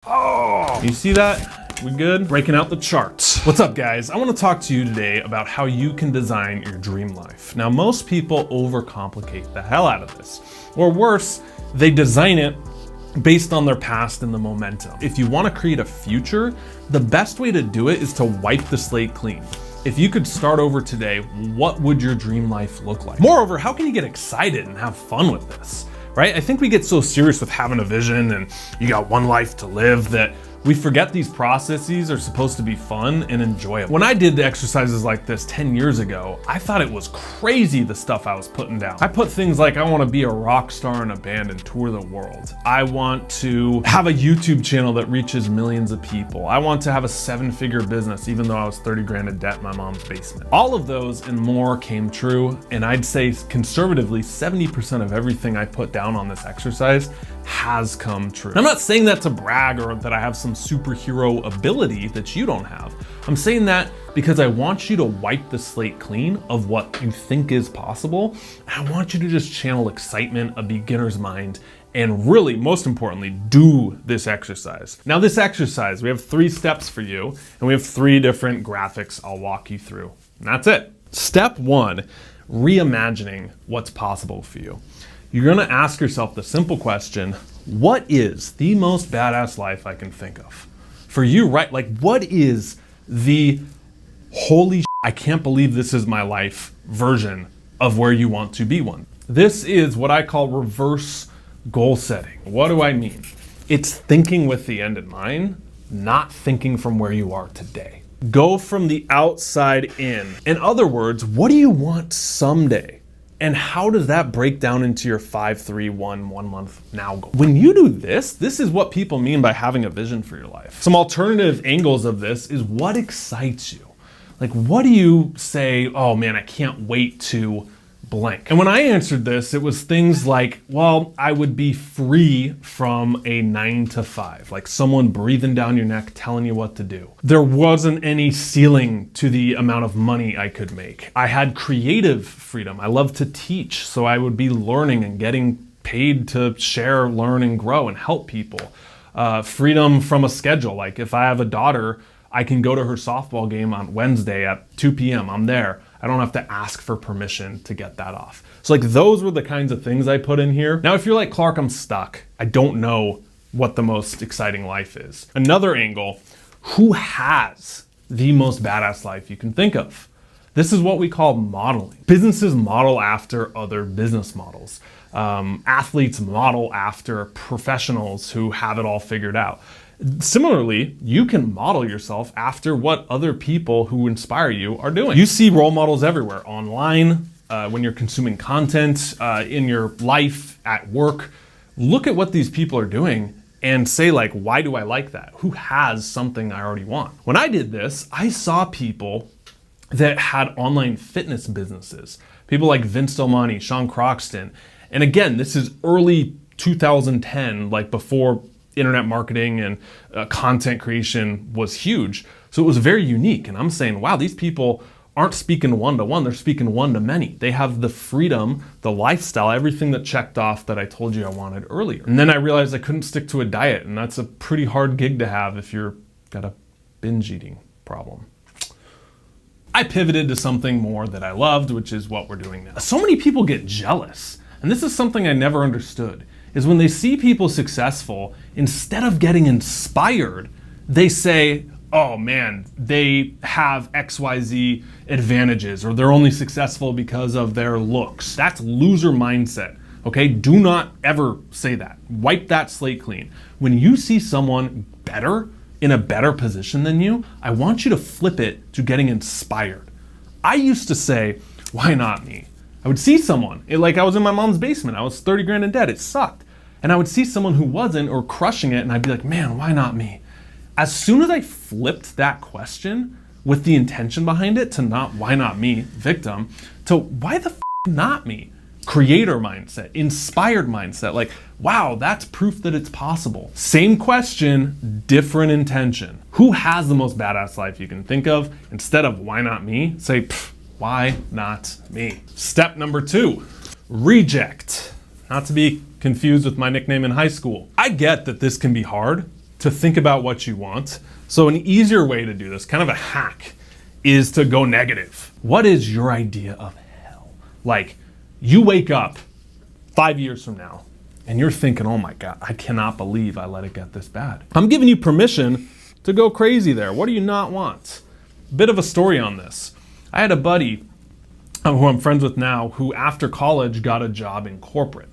Oh, you see that? We good? Breaking out the charts. What's up, guys? I want to talk to you today about how you can design your dream life. Now, most people overcomplicate the hell out of this. Or worse, they design it based on their past and the momentum. If you want to create a future, the best way to do it is to wipe the slate clean. If you could start over today, what would your dream life look like? Moreover, how can you get excited and have fun with this? Right? I think we get so serious with having a vision and you got one life to live that we forget these processes are supposed to be fun and enjoyable. When I did the exercises like this 10 years ago, I thought it was crazy the stuff I was putting down. I put things like I want to be a rock star in a band and tour the world. I want to have a YouTube channel that reaches millions of people. I want to have a 7-figure business even though I was 30 grand in debt in my mom's basement. All of those and more came true, and I'd say conservatively 70% of everything I put down on this exercise has come true. I'm not saying that to brag or that I have some superhero ability that you don't have. I'm saying that because I want you to wipe the slate clean of what you think is possible. And I want you to just channel excitement, a beginner's mind, and really, most importantly, do this exercise. Now, this exercise, we have 3 steps for you, and we have 3 different graphics I'll walk you through. And that's it. Step 1, reimagining what's possible for you. You're gonna ask yourself the simple question, what is the most badass life I can think of? For you, right? Like, what is the holy I can't believe this is my life version of where you want to be one? This is what I call reverse goal setting. What do I mean? It's thinking with the end in mind, not thinking from where you are today. Go from the outside in. In other words, what do you want someday? And how does that break down into your 5-3-1 month now goal? When you do this is what people mean by having a vision for your life. Some alternative angles of this is what excites you. Like, what do you say, oh man, I can't wait to blank? And when I answered this, it was things like, well, I would be free from a 9-to-5, like someone breathing down your neck telling you what to do. There wasn't any ceiling to the amount of money I could make. I had creative freedom. I love to teach, so I would be learning and getting paid to share, learn, and grow and help people. Freedom from a schedule. Like if I have a daughter, I can go to her softball game on Wednesday at 2 p.m. I'm there. I don't have to ask for permission to get that off. So like those were the kinds of things I put in here. Now, if you're like, Clark, I'm stuck. I don't know what the most exciting life is. Another angle, who has the most badass life you can think of? This is what we call modeling. Businesses model after other business models. Athletes model after professionals who have it all figured out. Similarly, you can model yourself after what other people who inspire you are doing. You see role models everywhere, online, when you're consuming content, in your life, at work. Look at what these people are doing and say like, why do I like that? Who has something I already want? When I did this, I saw people that had online fitness businesses. People like Vince Del Monte, Sean Croxton. And again, this is early 2010, like before internet marketing and content creation was huge. So it was very unique. And I'm saying, wow, these people aren't speaking one-to-one, they're speaking one-to-many. They have the freedom, the lifestyle, everything that checked off that I told you I wanted earlier. And then I realized I couldn't stick to a diet, and that's a pretty hard gig to have if you're got a binge eating problem. I pivoted to something more that I loved, which is what we're doing now. So many people get jealous, and this is something I never understood, is when they see people successful, instead of getting inspired, they say, oh man, they have XYZ advantages, or they're only successful because of their looks. That's loser mindset, okay? Do not ever say that. Wipe that slate clean. When you see someone better, in a better position than you, I want you to flip it to getting inspired. I used to say, why not me? I would see someone, like I was in my mom's basement, I was 30 grand in debt, it sucked. And I would see someone who wasn't or crushing it, and I'd be like, man, why not me? As soon as I flipped that question with the intention behind it to not why not me, victim, to why the not me? Creator mindset, inspired mindset, like, wow, that's proof that it's possible. Same question, different intention. Who has the most badass life you can think of? Instead of why not me, say, why not me? Step number 2, reject. Not to be confused with my nickname in high school. I get that this can be hard, to think about what you want. So an easier way to do this, kind of a hack, is to go negative. What is your idea of hell? Like, you wake up 5 years from now and you're thinking, oh my God, I cannot believe I let it get this bad. I'm giving you permission to go crazy there. What do you not want? Bit of a story on this. I had a buddy who I'm friends with now who after college got a job in corporate.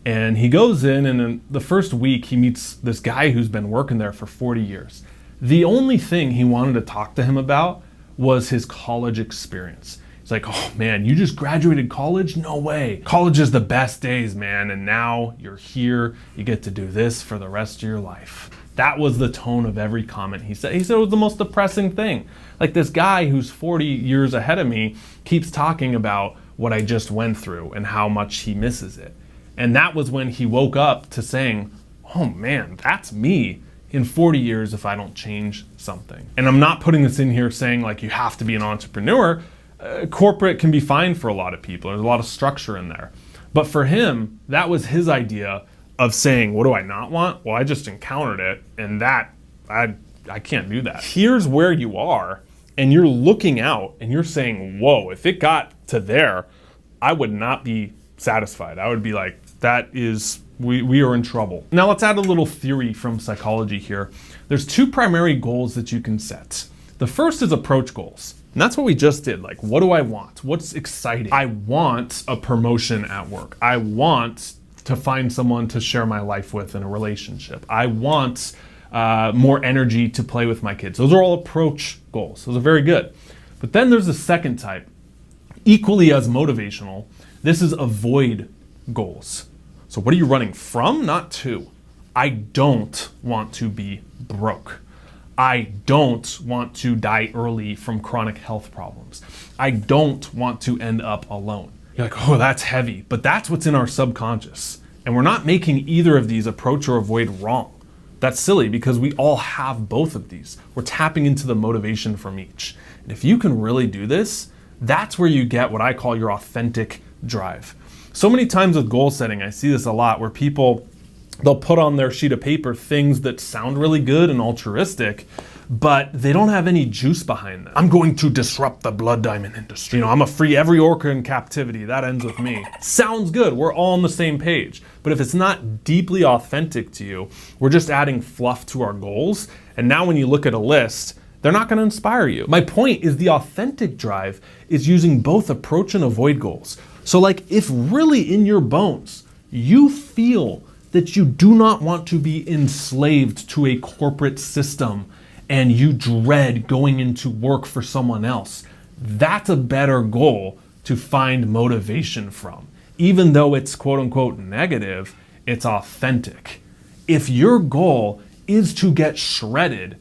And he goes in and in the first week he meets this guy who's been working there for 40 years. The only thing he wanted to talk to him about was his college experience. He's like, oh man, you just graduated college? No way. College is the best days, man. And now you're here, you get to do this for the rest of your life. That was the tone of every comment he said. He said it was the most depressing thing. Like, this guy who's 40 years ahead of me keeps talking about what I just went through and how much he misses it. And that was when he woke up to saying, oh man, that's me in 40 years if I don't change something. And I'm not putting this in here saying like you have to be an entrepreneur. Corporate can be fine for a lot of people. There's a lot of structure in there. But for him, that was his idea of saying, what do I not want? Well, I just encountered it, and that, I can't do that. Here's where you are, and you're looking out, and you're saying, whoa, if it got to there, I would not be satisfied. I would be like, we are in trouble. Now let's add a little theory from psychology here. There's two primary goals that you can set. The first is approach goals. And that's what we just did. Like, what do I want? What's exciting? I want a promotion at work. I want to find someone to share my life with in a relationship. I want more energy to play with my kids. Those are all approach goals. Those are very good. But then there's a second type, equally as motivational. This is avoid goals. So what are you running from? Not to. I don't want to be broke. I don't want to die early from chronic health problems. I don't want to end up alone. You're like, oh, that's heavy, but that's what's in our subconscious. And we're not making either of these approach or avoid wrong. That's silly because we all have both of these. We're tapping into the motivation from each. And if you can really do this, that's where you get what I call your authentic drive. So many times with goal setting, I see this a lot where people, they'll put on their sheet of paper things that sound really good and altruistic, but they don't have any juice behind them. I'm going to disrupt the blood diamond industry. You know, I'm gonna free every orca in captivity. That ends with me. Sounds good. We're all on the same page. But if it's not deeply authentic to you, we're just adding fluff to our goals. And now when you look at a list, they're not gonna inspire you. My point is the authentic drive is using both approach and avoid goals. So like if really in your bones, you feel that you do not want to be enslaved to a corporate system and you dread going into work for someone else, that's a better goal to find motivation from. Even though it's quote unquote negative, it's authentic. If your goal is to get shredded,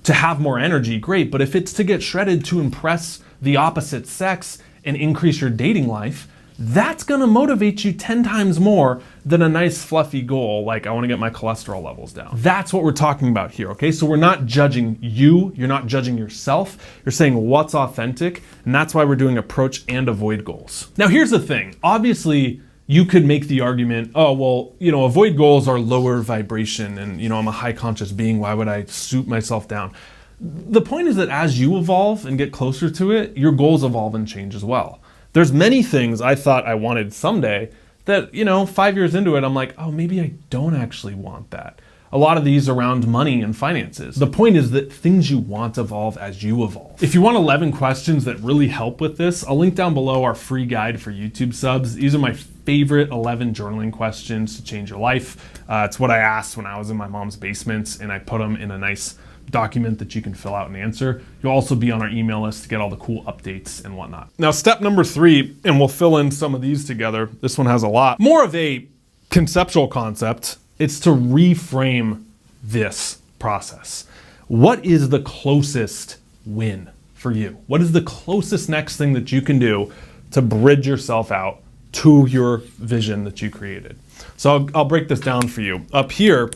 to have more energy, great, but if it's to get shredded to impress the opposite sex and increase your dating life, that's gonna motivate you 10 times more than a nice fluffy goal like I wanna get my cholesterol levels down. That's what we're talking about here, okay? So we're not judging you, you're not judging yourself, you're saying what's authentic, and that's why we're doing approach and avoid goals. Now here's the thing, obviously you could make the argument, oh, well, you know, avoid goals are lower vibration and, you know, I'm a high conscious being, why would I suit myself down? The point is that as you evolve and get closer to it, your goals evolve and change as well. There's many things I thought I wanted someday that, you know, 5 years into it, I'm like, oh, maybe I don't actually want that. A lot of these around money and finances. The point is that things you want evolve as you evolve. If you want 11 questions that really help with this, I'll link down below our free guide for YouTube subs. These are my favorite 11 journaling questions to change your life. It's what I asked when I was in my mom's basement, and I put them in a nice document that you can fill out and answer. You'll also be on our email list to get all the cool updates and whatnot. Now, step number 3, and we'll fill in some of these together. This one has a lot. More of a conceptual concept. It's to reframe this process. What is the closest win for you? What is the closest next thing that you can do to bridge yourself out to your vision that you created? So I'll break this down for you. Up here,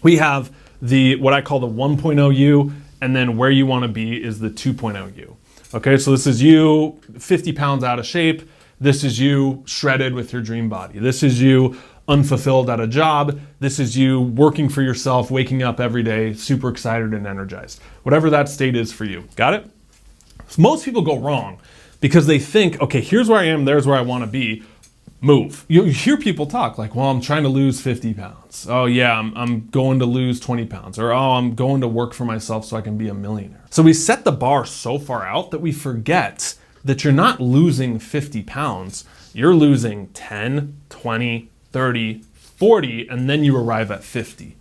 we have what I call the 1.0 you, and then where you want to be is the 2.0 you. Okay, so this is you 50 pounds out of shape. This is you shredded with your dream body. This is you unfulfilled at a job. This is you working for yourself, waking up every day, super excited and energized. Whatever that state is for you. Got it? So most people go wrong because they think, okay, here's where I am, there's where I want to be. Move. You hear people talk like, well, I'm trying to lose 50 pounds. Oh yeah, I'm going to lose 20 pounds. Or, oh, I'm going to work for myself so I can be a millionaire. So we set the bar so far out that we forget that you're not losing 50 pounds. You're losing 10, 20, 30, 40, and then you arrive at 50.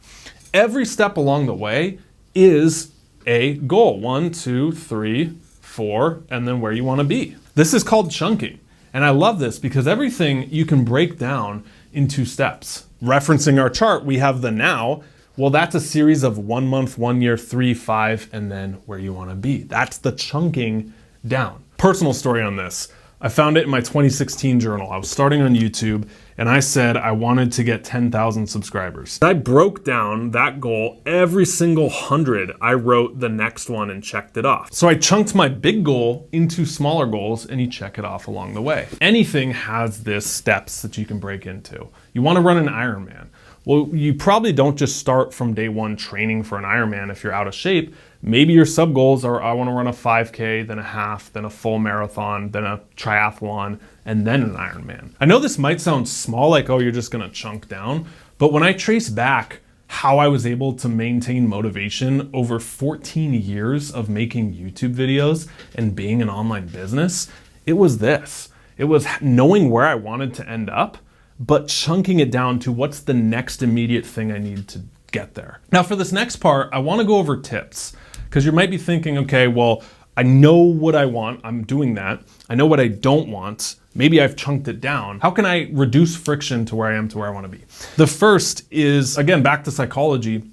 Every step along the way is a goal. 1, 2, 3, 4, and then where you want to be. This is called chunking. And I love this because everything you can break down into steps. Referencing our chart, we have the now. Well, that's a series of 1 month, 1 year, 3, 5, and then where you want to be. That's the chunking down. Personal story on this. I found it in my 2016 journal. I was starting on YouTube and I said I wanted to get 10,000 subscribers. I broke down that goal. Every single 100, I wrote the next one and checked it off. So I chunked my big goal into smaller goals and you check it off along the way. Anything has this steps that you can break into. You want to run an Ironman. Well, you probably don't just start from day one training for an Ironman if you're out of shape. Maybe your sub goals are, I want to run a 5K, then a half, then a full marathon, then a triathlon, and then an Ironman. I know this might sound small, like, oh, you're just going to chunk down. But when I trace back how I was able to maintain motivation over 14 years of making YouTube videos and being an online business, it was this. It was knowing where I wanted to end up, but chunking it down to what's the next immediate thing I need to get there. Now for this next part, I want to go over tips because you might be thinking, okay, well, I know what I want. I'm doing that. I know what I don't want. Maybe I've chunked it down. How can I reduce friction to where I am to where I want to be? The first is, again, back to psychology.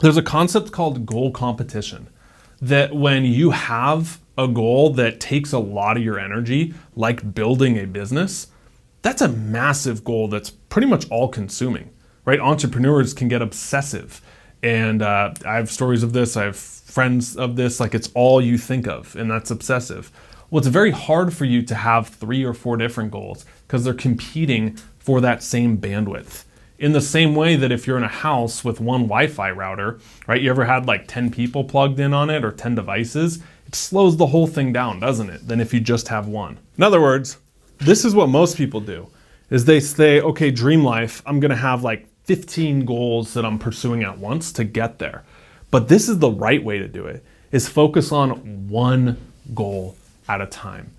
There's a concept called goal competition, that when you have a goal that takes a lot of your energy, like building a business, that's a massive goal that's pretty much all consuming, right? Entrepreneurs can get obsessive. And I have stories of this. I have friends of this, like it's all you think of, and that's obsessive. Well, it's very hard for you to have 3 or 4 different goals because they're competing for that same bandwidth. In the same way that if you're in a house with one Wi-Fi router, right? You ever had like 10 people plugged in on it or 10 devices? It slows the whole thing down, doesn't it? Than if you just have one. In other words, this is what most people do, is they say, okay, dream life, I'm gonna have like 15 goals that I'm pursuing at once to get there. But this is the right way to do it, is focus on one goal at a time.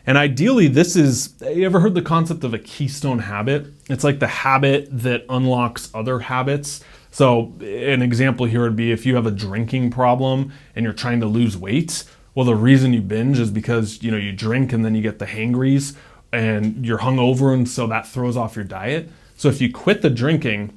And ideally, this is, you ever heard the concept of a keystone habit? It's like the habit that unlocks other habits. So an example here would be if you have a drinking problem and you're trying to lose weight, well, the reason you binge is because you drink and then you get the hangries and you're hungover, and so that throws off your diet. So if you quit the drinking,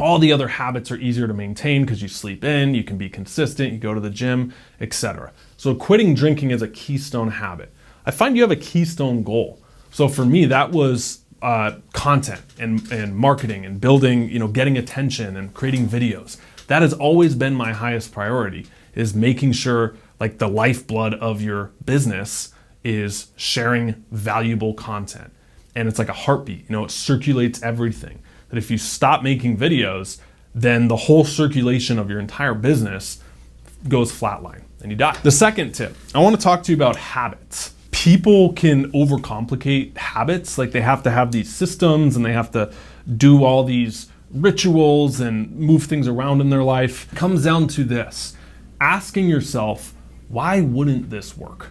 all the other habits are easier to maintain because you sleep in, you can be consistent, you go to the gym, etc. So quitting drinking is a keystone habit. I find you have a keystone goal. So for me, that was content and marketing and building, getting attention and creating videos. That has always been my highest priority, is making sure like the lifeblood of your business is sharing valuable content. And it's like a heartbeat, it circulates everything. That if you stop making videos, then the whole circulation of your entire business goes flatline and you die. The second tip, I want to talk to you about habits. People can overcomplicate habits, like they have to have these systems and they have to do all these rituals and move things around in their life. It comes down to this, asking yourself, why wouldn't this work?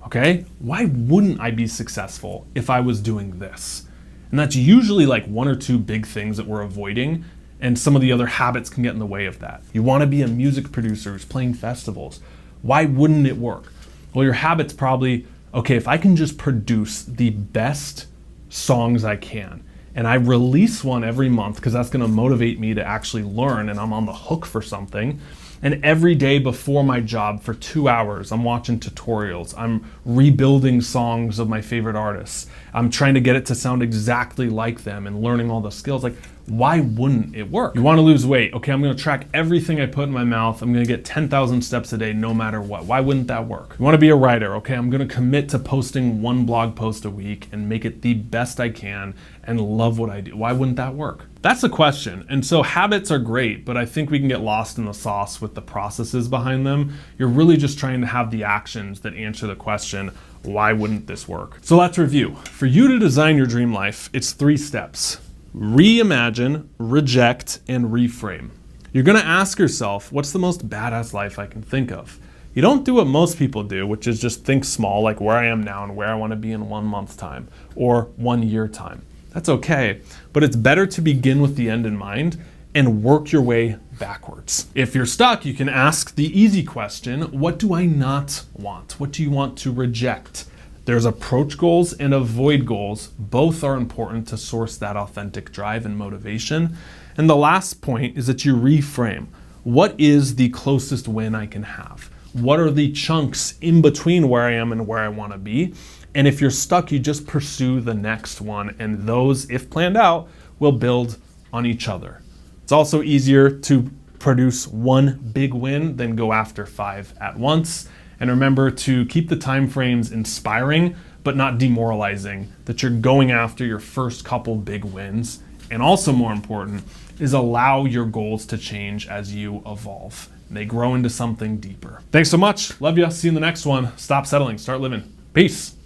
Okay, why wouldn't I be successful if I was doing this? And that's usually like 1 or 2 big things that we're avoiding, and some of the other habits can get in the way of that. You want to be a music producer who's playing festivals. Why wouldn't it work? Well, your habit's probably, okay, if I can just produce the best songs I can, and I release one every month because that's going to motivate me to actually learn and I'm on the hook for something, And every day before my job for 2 hours, I'm watching tutorials. I'm rebuilding songs of my favorite artists. I'm trying to get it to sound exactly like them and learning all the skills. Like, why wouldn't it work? You want to lose weight. Okay, I'm going to track everything I put in my mouth. I'm going to get 10,000 steps a day no matter what. Why wouldn't that work? You want to be a writer. Okay, I'm going to commit to posting 1 blog post a week and make it the best I can and love what I do. Why wouldn't that work? That's the question. And so habits are great, but I think we can get lost in the sauce with the processes behind them. You're really just trying to have the actions that answer the question, why wouldn't this work? So let's review. For you to design your dream life, it's 3 steps. Reimagine, reject, and reframe. You're gonna ask yourself, what's the most badass life I can think of? You don't do what most people do, which is just think small, like where I am now and where I wanna be in 1 month's time or 1 year time. That's okay, but it's better to begin with the end in mind and work your way backwards. If you're stuck, you can ask the easy question, what do I not want? What do you want to reject? There's approach goals and avoid goals. Both are important to source that authentic drive and motivation. And the last point is that you reframe. What is the closest win I can have? What are the chunks in between where I am and where I want to be? And if you're stuck, you just pursue the next one. And those, if planned out, will build on each other. It's also easier to produce 1 big win than go after 5 at once. And remember to keep the time frames inspiring, but not demoralizing, that you're going after your first couple big wins. And also more important is allow your goals to change as you evolve. They grow into something deeper. Thanks so much. Love ya. See you in the next one. Stop settling. Start living. Peace.